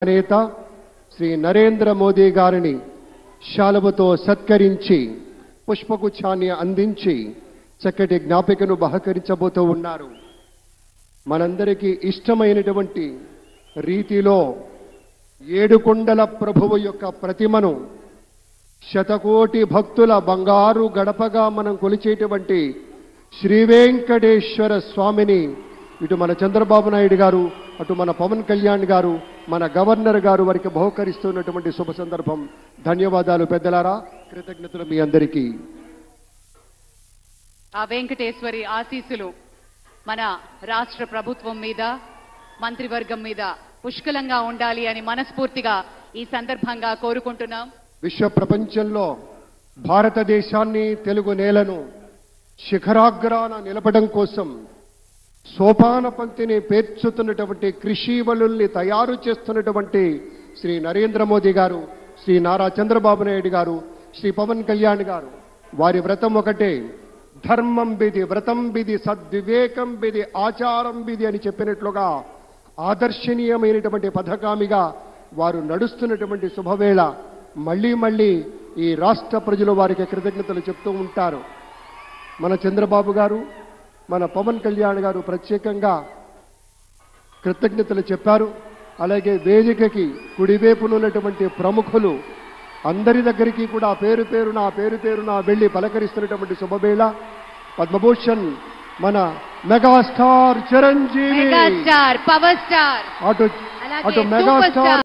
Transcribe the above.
నేత శ్రీ నరేంద్ర మోదీ గారిని శాలువతో సత్కరించి పుష్పగుచ్ఛాన్ని అందించి చక్కటి జ్ఞాపికను బహకరించబోతూ ఉన్నారు. మనందరికీ ఇష్టమైనటువంటి రీతిలో ఏడుకొండల ప్రభువు యొక్క ప్రతిమను శతకోటి భక్తుల బంగారు గడపగా మనం కొలిచేటువంటి శ్రీ వెంకటేశ్వర స్వామిని ఇటు మన చంద్రబాబు నాయుడు గారు, అటు మన పవన్ కళ్యాణ్ గారు, మన గవర్నర్ గారు వారికి బహుకరిస్తున్నటువంటి శుభ సందర్భం. ధన్యవాదాలు పెద్దలారా, కృతజ్ఞతలు మీ అందరికీ. ఆ వెంకటేశ్వరి ఆశీస్సులు మన రాష్ట్ర ప్రభుత్వం మీద, మంత్రివర్గం మీద పుష్కలంగా ఉండాలి అని మనస్ఫూర్తిగా ఈ సందర్భంగా కోరుకుంటున్నాం. విశ్వ ప్రపంచంలో భారతదేశాన్ని, తెలుగు నేలను శిఖరాగ్రాన నిలపడం కోసం సోపాన పంక్తిని పేర్చుతున్నటువంటి కృషివలుల్ని తయారు చేస్తున్నటువంటి శ్రీ నరేంద్ర మోదీ గారు, శ్రీ నారా చంద్రబాబు నాయుడు గారు, శ్రీ పవన్ కళ్యాణ్ గారు, వారి వ్రతం ఒకటే. ధర్మం బిది, వ్రతం బిది, సద్వివేకం బిది, ఆచారం బిది అని చెప్పినట్లుగా ఆదర్శనీయమైనటువంటి పథకామిగా వారు నడుస్తున్నటువంటి శుభవేళ మళ్ళీ మళ్ళీ ఈ రాష్ట్ర ప్రజలు వారికి కృతజ్ఞతలు చెప్తూ ఉంటారు. మన చంద్రబాబు గారు, మన పవన్ కళ్యాణ్ గారు ప్రత్యేకంగా కృతజ్ఞతలు చెప్పారు. అలాగే వేదికకి కుడివైపునున్నటువంటి ప్రముఖులు అందరి దగ్గరికి కూడా పేరు పేరున వెళ్ళి పలకరిస్తున్నటువంటి శుభవేళ. పద్మభూషణ్ మన మెగాస్టార్ చిరంజీవి, పవర్ స్టార్, అటు మెగాస్టార్